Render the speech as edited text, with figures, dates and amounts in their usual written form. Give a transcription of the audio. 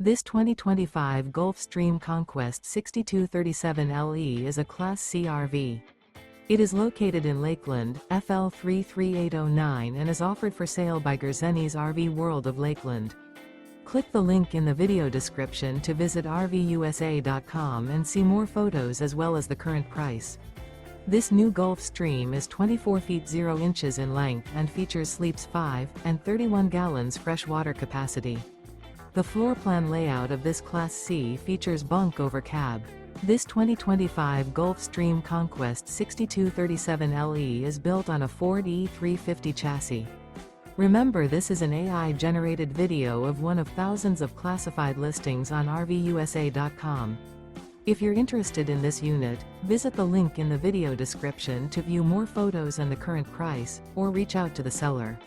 This 2025 Gulf Stream Conquest 6237LE is a Class C RV. It is located in Lakeland, FL 33809 and is offered for sale by Gerzeny's RV World of Lakeland. Click the link in the video description to visit RVUSA.com and see more photos as well as the current price. This new Gulf Stream is 24 feet 0 inches in length and features sleeps 5 and 31 gallons fresh water capacity. The floor plan layout of this Class C features bunk over cab. This 2025 Gulf Stream Conquest 6237LE is built on a Ford E350 chassis. Remember, this is an AI-generated video of one of thousands of classified listings on RVUSA.com. If you're interested in this unit, visit the link in the video description to view more photos and the current price, or reach out to the seller.